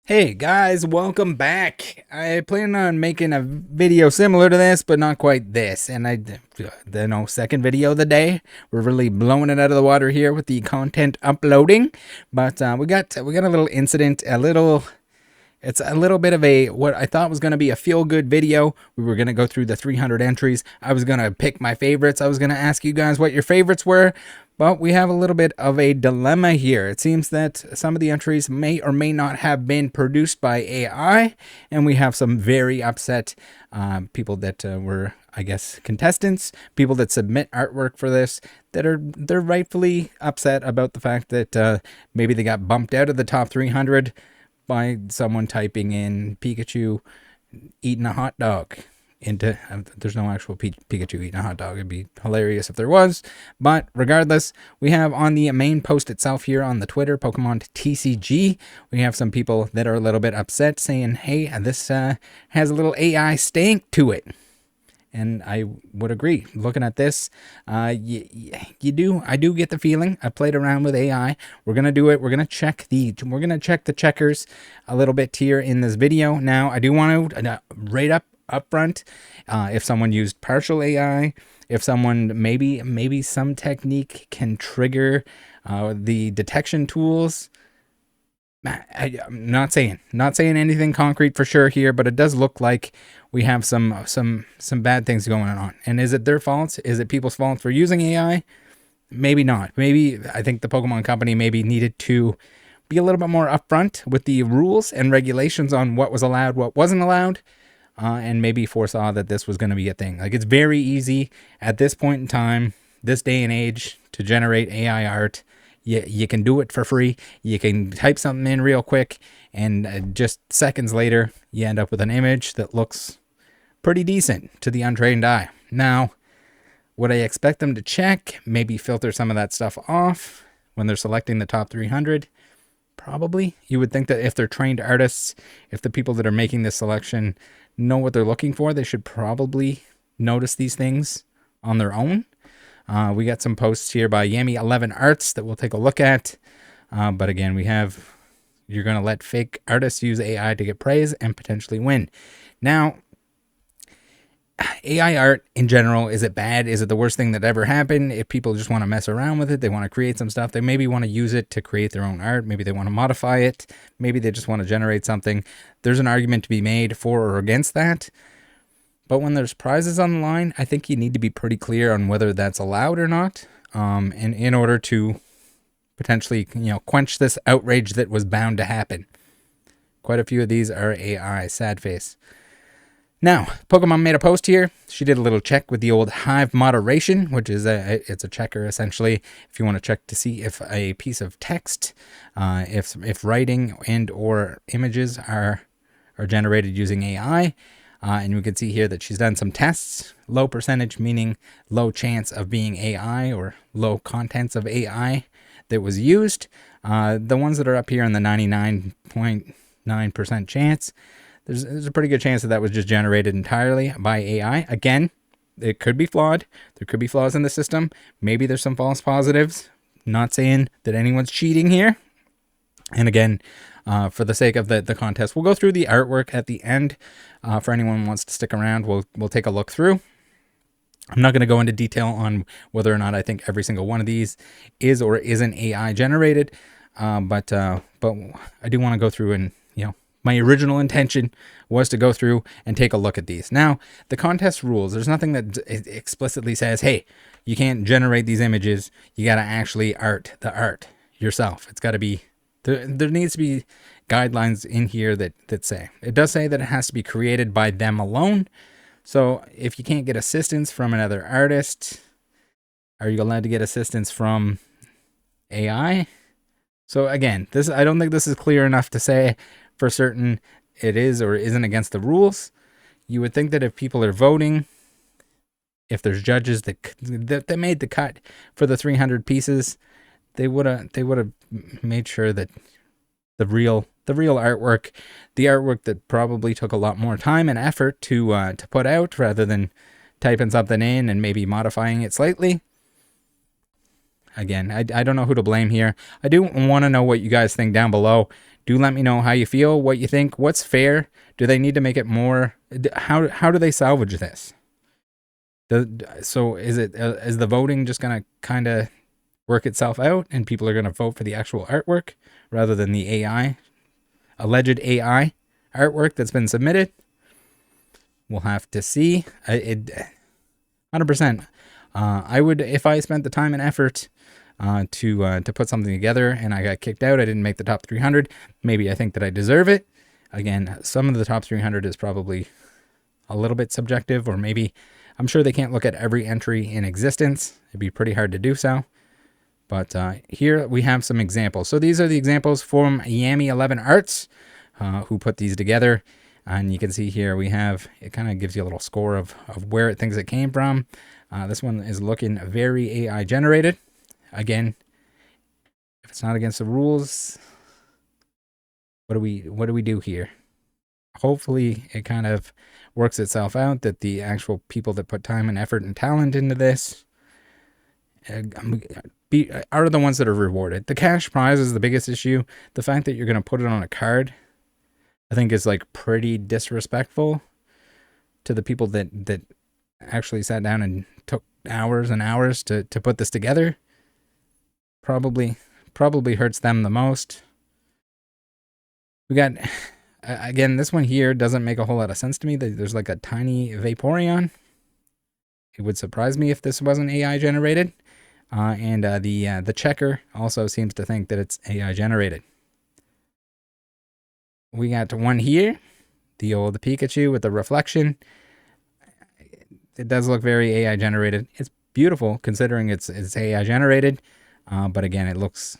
Hey guys, welcome back. I plan on making a video similar to this, but not quite this. And second video of the day. We're really blowing it out of the water here with the content uploading. But we got a little incident, it's a little bit of what I thought was going to be a feel-good video. We were going to go through the 300 entries. I was going to pick my favorites. I was going to ask you guys what your favorites were. But we have a little bit of a dilemma here. It seems that some of the entries may or may not have been produced by AI. And we have some very upset people that were, I guess, contestants, people that submit artwork for this, they're rightfully upset about the fact that maybe they got bumped out of the top 300 by someone typing in Pikachu eating a hot dog into there's no actual Pikachu eating a hot dog. It'd be hilarious if there was, but regardless, we have on the main post itself here on the Twitter Pokemon TCG, we have some people that are a little bit upset saying, hey, this has a little AI stank to it. And I would agree. Looking at this, I do get the feeling. I played around with AI. We're gonna do it. We're gonna check the checkers a little bit here in this video. Now, I do want to rate up front if someone used partial AI, if someone maybe some technique can trigger the detection tools. I'm not saying anything concrete for sure here, but it does look like we have some bad things going on. And is it their fault? Is it people's fault for using AI? Maybe not. Maybe I think the Pokemon company maybe needed to be a little bit more upfront with the rules and regulations on what was allowed, what wasn't allowed, and maybe foresaw that this was going to be a thing. Like, it's very easy at this point in time, this day and age, to generate AI art. You can do it for free. You can type something in real quick, and just seconds later, you end up with an image that looks pretty decent to the untrained eye. Now, would I expect them to check, maybe filter some of that stuff off when they're selecting the top 300? Probably. You would think that if they're trained artists, if the people that are making this selection know what they're looking for, they should probably notice these things on their own. We got some posts here by Yami11 Arts that we'll take a look at. But again, you're going to let fake artists use AI to get praise and potentially win. Now, AI art in general, is it bad? Is it the worst thing that ever happened? If people just want to mess around with it, they want to create some stuff, they maybe want to use it to create their own art. Maybe they want to modify it. Maybe they just want to generate something. There's an argument to be made for or against that. But when there's prizes on the line, I think you need to be pretty clear on whether that's allowed or not. And in order to potentially, quench this outrage that was bound to happen. Quite a few of these are AI, sad face. Now, Pokemon made a post here. She did a little check with the old Hive moderation, which is it's a checker essentially. If you want to check to see if a piece of text, if writing and or images are generated using AI. And we can see here that she's done some tests. Low percentage, meaning low chance of being AI or low contents of AI that was used. The ones that are up here in the 99.9% chance, there's a pretty good chance that was just generated entirely by AI. Again, it could be flawed. There could be flaws in the system. Maybe there's some false positives. Not saying that anyone's cheating here. And again, for the sake of the contest, we'll go through the artwork at the end. For anyone who wants to stick around, we'll take a look through. I'm not going to go into detail on whether or not I think every single one of these is or isn't AI generated, but I do want to go through and, my original intention was to go through and take a look at these. Now, the contest rules, there's nothing that explicitly says, hey, you can't generate these images. You got to actually art the art yourself. It's got to be, there needs to be guidelines in here that say, it does say that it has to be created by them alone. So if you can't get assistance from another artist, are you allowed to get assistance from AI? So again, I don't think this is clear enough to say for certain it is or isn't against the rules. You would think that if people are voting, if there's judges that made the cut for the 300 pieces, they would have made sure that the real artwork, the artwork that probably took a lot more time and effort to put out rather than typing something in and maybe modifying it slightly. Again, I don't know who to blame here. I do want to know what you guys think down below. Do let me know how you feel, what you think, what's fair. Do they need to make it more? How do they salvage this? So is the voting just gonna kind of work itself out, and people are gonna vote for the actual artwork rather than the alleged AI artwork that's been submitted? We'll have to see. 100%. I would, if I spent the time and effort to put something together and I got kicked out, I didn't make the top 300. Maybe I think that I deserve it. Again, some of the top 300 is probably a little bit subjective, or maybe I'm sure they can't look at every entry in existence. It'd be pretty hard to do so. But here we have some examples. So these are the examples from Yami 11 Arts, who put these together. And you can see here we have, it kind of gives you a little score of where it thinks it came from. This one is looking very AI generated. Again, if it's not against the rules, what do we do here? Hopefully it kind of works itself out, that the actual people that put time and effort and talent into this are the ones that are rewarded. The cash prize is the biggest issue. The fact that you're going to put it on a card, I think, is like pretty disrespectful to the people that actually sat down and took hours and hours to put this together. Probably hurts them the most. We got, again, this one here doesn't make a whole lot of sense to me. There's like a tiny Vaporeon. It would surprise me if this wasn't AI generated. And the checker also seems to think that it's AI generated. We got one here, the old Pikachu with the reflection. It does look very AI generated. It's beautiful considering it's AI generated, but again, it looks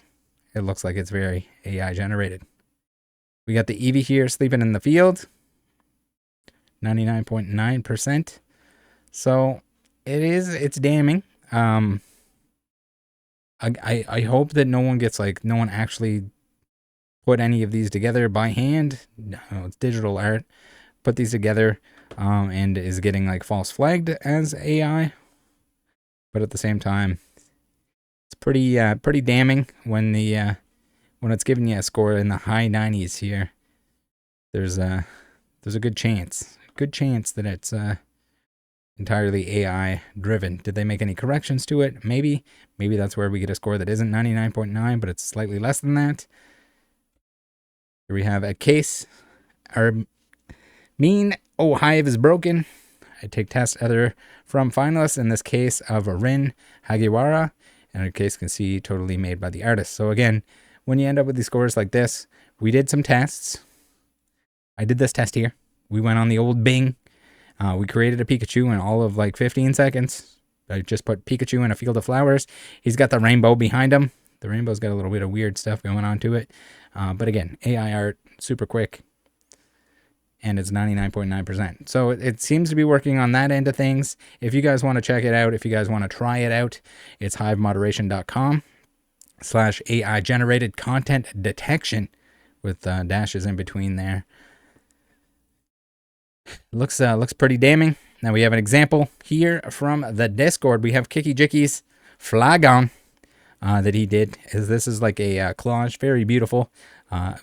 like it's very AI generated. We got the Eevee here sleeping in the field, 99.9%. So it's damning. I hope that no one actually put any of these together by hand. No, it's digital art. Put these together and is getting like false flagged as AI. But at the same time, it's pretty damning when it's giving you a score in the high 90s here. There's a good chance that it's entirely AI driven. Did they make any corrections to it? Maybe that's where we get a score that isn't 99.9, but it's slightly less than that. Here we have a case. Our mean hive is broken. I take test other from finalists, in this case of Rin Hagiwara, and our case can see totally made by the artist. So again, when you end up with these scores like this, we did some tests. I did this test here. We went on the old Bing. We created a Pikachu in all of like 15 seconds. I just put Pikachu in a field of flowers. He's got the rainbow behind him. The rainbow's got a little bit of weird stuff going on to it. But again, AI art, super quick. And it's 99.9%. So it seems to be working on that end of things. If you guys want to check it out, if you guys want to try it out, it's hivemoderation.com/AI generated content detection with dashes in between there. Looks pretty damning. Now we have an example here from the Discord. We have Kiki Jiki's Flagon that he did. This is like a collage, very beautiful. I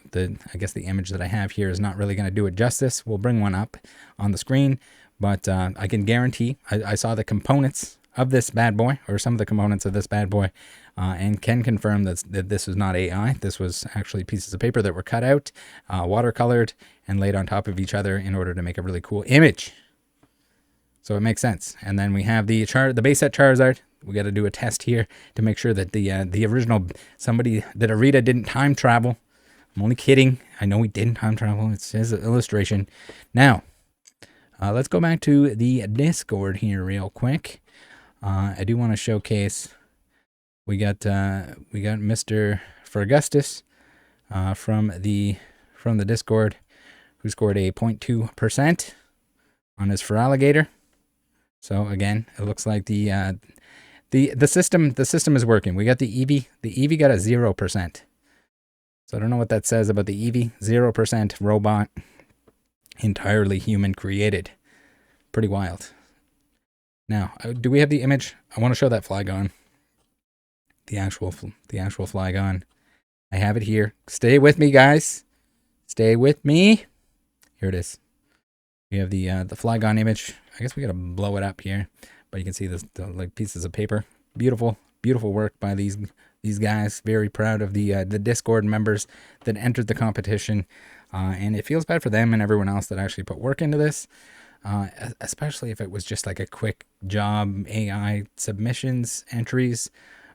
guess the image that I have here is not really going to do it justice. We'll bring one up on the screen, but I can guarantee I saw the components of this bad boy, or some of the components of this bad boy, and can confirm that this was not AI. This was actually pieces of paper that were cut out, watercolored, and laid on top of each other in order to make a really cool image. So it makes sense. And then we have the base set Charizard. We got to do a test here to make sure that the original, that Arita didn't time travel. I'm only kidding. I know he didn't time travel. It says an illustration. Now, let's go back to the Discord here real quick. I do want to showcase. We got Mr. Fergustus from the Discord, who scored a 0.2% on his Feraligatr. So again, it looks like the system is working. We got the Eevee. The Eevee got a 0%. So I don't know what that says about the Eevee. 0% robot, entirely human created. Pretty wild. Now, do we have the image? I want to show that Flygon. The actual Flygon. I have it here. Stay with me, guys. Stay with me. Here it is. We have the Flygon image. I guess we gotta blow it up here, but you can see the like pieces of paper. Beautiful, beautiful work by these guys. Very proud of the Discord members that entered the competition, and it feels bad for them and everyone else that actually put work into this. Especially if it was just like a quick job AI submissions entries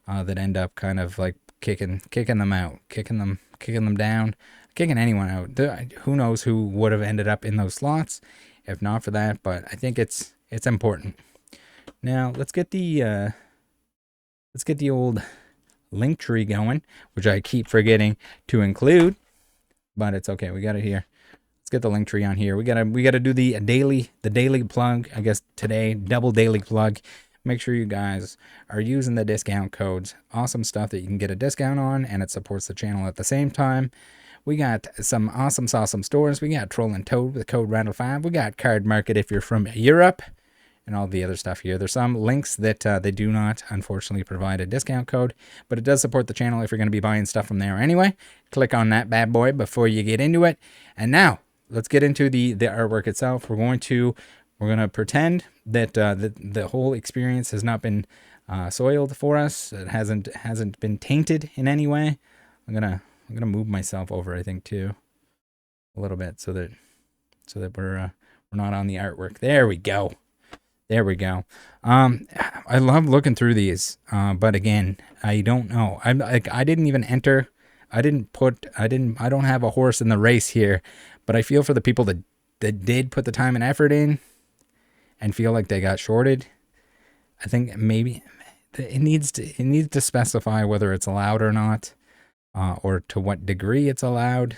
that end up kind of like kicking them out, kicking them down, kicking anyone out. Who knows who would have ended up in those slots if not for that, but I think it's important. Now let's get the old link tree going, which I keep forgetting to include, but it's okay. We got it here. Let's get the link tree on here. We gotta do the daily plug. I guess today, double daily plug. Make sure you guys are using the discount codes. Awesome stuff that you can get a discount on, and it supports the channel at the same time. We got some awesome stores. We got Troll and Toad with code Rattle5. We got Card Market if you're from Europe, and all the other stuff here. There's some links that they do not, unfortunately, provide a discount code, but it does support the channel if you're going to be buying stuff from there anyway. Click on that bad boy before you get into it. And now, let's get into the artwork itself. We're going to pretend that the whole experience has not been soiled for us. It hasn't been tainted in any way. I'm gonna move myself over, I think, too, a little bit so that we're not on the artwork. There we go. There we go. I love looking through these, but again, I don't know. I didn't even enter. I don't have a horse in the race here, but I feel for the people that did put the time and effort in and feel like they got shorted. I think maybe it needs to specify whether it's allowed or not, or to what degree it's allowed.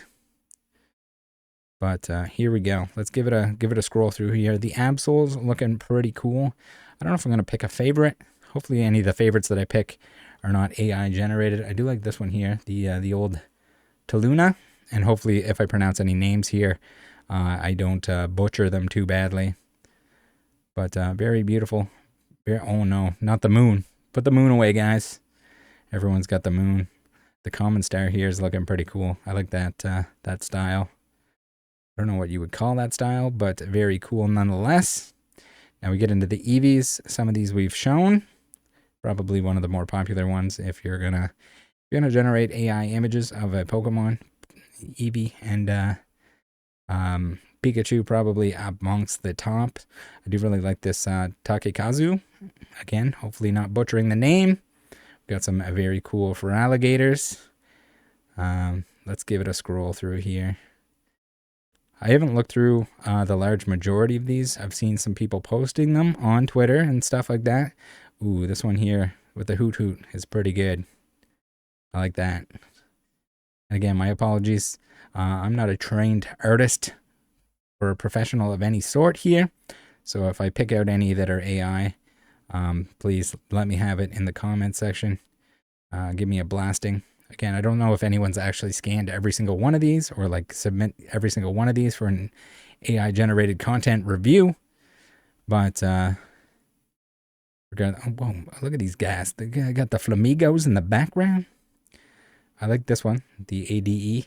But here we go. Let's give it a scroll through here. The Absol's looking pretty cool. I don't know if I'm gonna pick a favorite. Hopefully any of the favorites that I pick are not AI generated. I do like this one here, the old Taluna, and hopefully if I pronounce any names here, I don't butcher them too badly. But very beautiful. Oh no, not the moon. Put the moon away, guys. Everyone's got the moon. The common star here is looking pretty cool. I like that style. I don't know what you would call that style, but very cool nonetheless. Now we get into the Eevees. Some of these we've shown. Probably one of the more popular ones if you're gonna generate AI images of a Pokemon. Eevee and Pikachu probably amongst the top. I do really like this Takekazu. Again, hopefully not butchering the name. Got some very cool for alligators. Let's give it a scroll through here. I haven't looked through the large majority of these. I've seen some people posting them on Twitter and stuff like that. Ooh, this one here with the Hoot Hoot is pretty good. I like that. Again, my apologies. I'm not a trained artist or a professional of any sort here. So if I pick out any that are AI, please let me have it in the comments section. Give me a blasting. Again, I don't know if anyone's actually scanned every single one of these or like submit every single one of these for an AI generated content review. But we're gonna, oh, whoa, look at these guys. They got the flamingos in the background. I like this one, the ADE.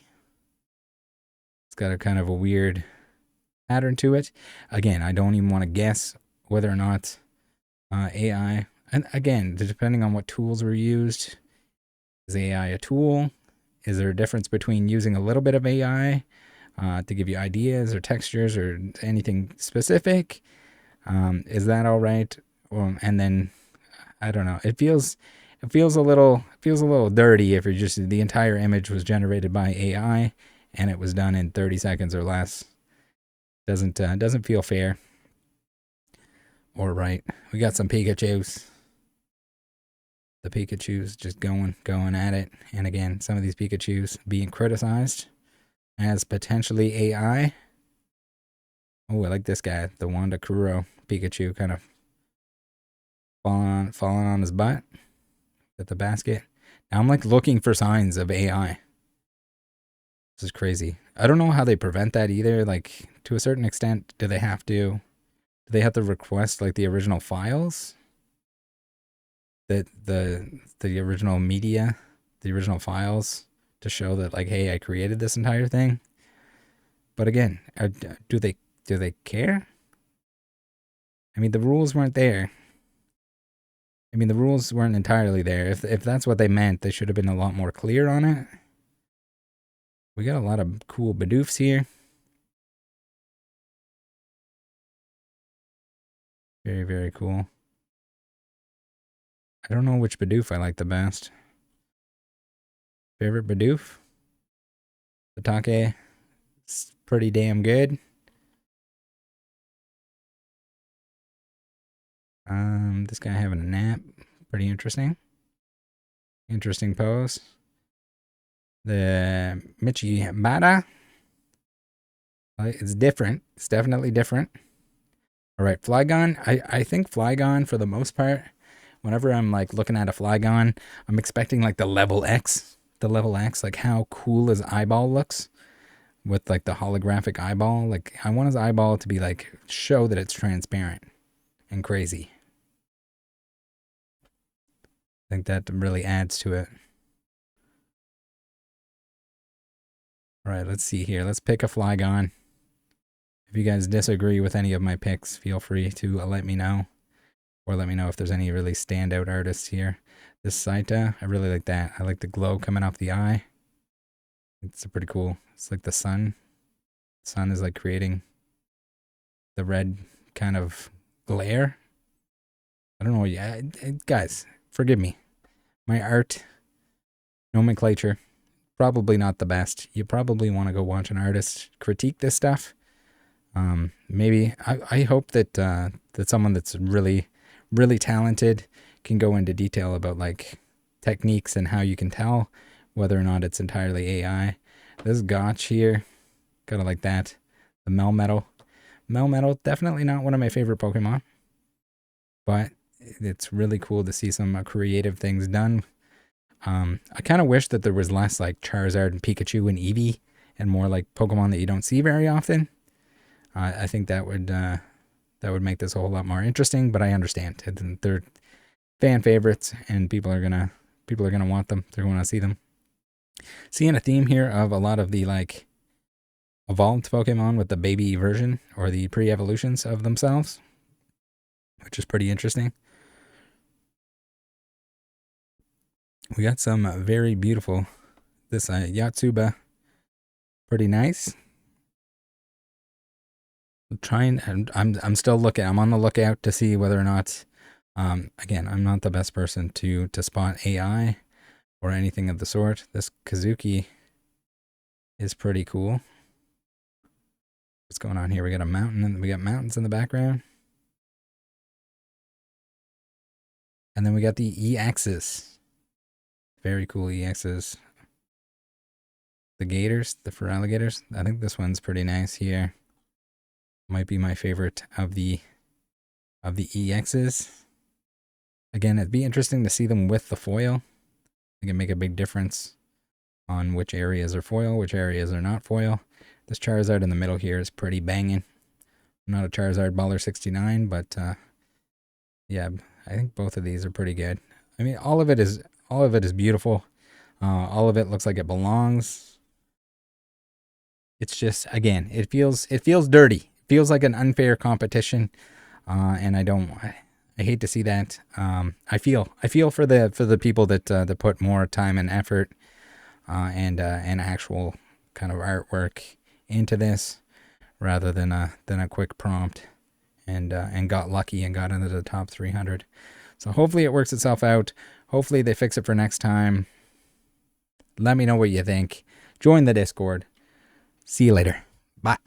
It's got a kind of a weird pattern to it. Again, I don't even want to guess whether or not AI, and again, depending on what tools were used. Is AI a tool? Is there a difference between using a little bit of AI to give you ideas or textures or anything specific? Is that all right? And then I don't know. It feels a little dirty if you're just the entire image was generated by AI and it was done in 30 seconds or less. Doesn't feel fair or right. We got some Pikachus. The Pikachu's just going at it. And again, some of these Pikachu's being criticized as potentially AI. Oh, I like this guy, the Wanda Kuro Pikachu, kind of falling on his butt with the basket. Now I'm like looking for signs of AI. This is crazy. I don't know how they prevent that either. Like, to a certain extent, do they have to request like the original files? That the original media, the original files to show that like, hey, I created this entire thing. But again, do they care? I mean, the rules weren't there. I mean, the rules weren't entirely there. If that's what they meant, they should have been a lot more clear on it. We got a lot of cool Bidoofs here. Very, very cool. I don't know which Bidoof I like the best. Favorite Bidoof? Satake is pretty damn good. This guy having a nap. Pretty interesting. Interesting pose. The Michi Bada. It's different. It's definitely different. All right, Flygon. I think Flygon, for the most part, whenever I'm like looking at a Flygon, I'm expecting like the level X. The level X, like how cool his eyeball looks with like the holographic eyeball. Like I want his eyeball to be like, show that it's transparent and crazy. I think that really adds to it. All right, let's see here. Let's pick a Flygon. If you guys disagree with any of my picks, feel free to let me know. Or let me know if there's any really standout artists here. This Saita, I really like that. I like the glow coming off the eye. It's pretty cool. It's like the sun. The sun is like creating the red kind of glare. I don't know. Yeah, guys, forgive me. My art nomenclature, probably not the best. You probably want to go watch an artist critique this stuff. Maybe I hope that that someone that's really talented can go into detail about like techniques and how you can tell whether or not it's entirely AI. This Gotch here, kind of like that. The Melmetal. Melmetal, definitely not one of my favorite Pokemon, but it's really cool to see some creative things done. I kind of wish that there was less like Charizard and Pikachu and Eevee and more like Pokemon that you don't see very often. I think that would make this a whole lot more interesting, but I understand. They're fan favorites and people are gonna want them. They're gonna see them. Seeing a theme here of a lot of the like evolved Pokemon with the baby version or the pre-evolutions of themselves, which is pretty interesting. We got some very beautiful, this Yatsuba, pretty nice. I'm still looking. I'm on the lookout to see whether or not, again, I'm not the best person to spot AI or anything of the sort. This Kazuki is pretty cool. What's going on here? We got a mountain and we got mountains in the background. And then we got the EXs. Very cool EXs. The gators, the fur alligators. I think this one's pretty nice here. Might be my favorite of the EXs. Again, it'd be interesting to see them with the foil. It can make a big difference on which areas are foil, which areas are not foil. This Charizard in the middle here is pretty banging. I'm not a Charizard baller 69, but yeah, I think both of these are pretty good. I mean, all of it is beautiful. All of it looks like it belongs. It's just, again, it feels dirty. It feels like an unfair competition, and I hate to see that. I feel for the people that put more time and effort and actual kind of artwork into this, rather than a quick prompt, and got lucky and got into the top 300. So hopefully it works itself out. Hopefully they fix it for next time. Let me know what you think. Join the Discord. See you later. Bye.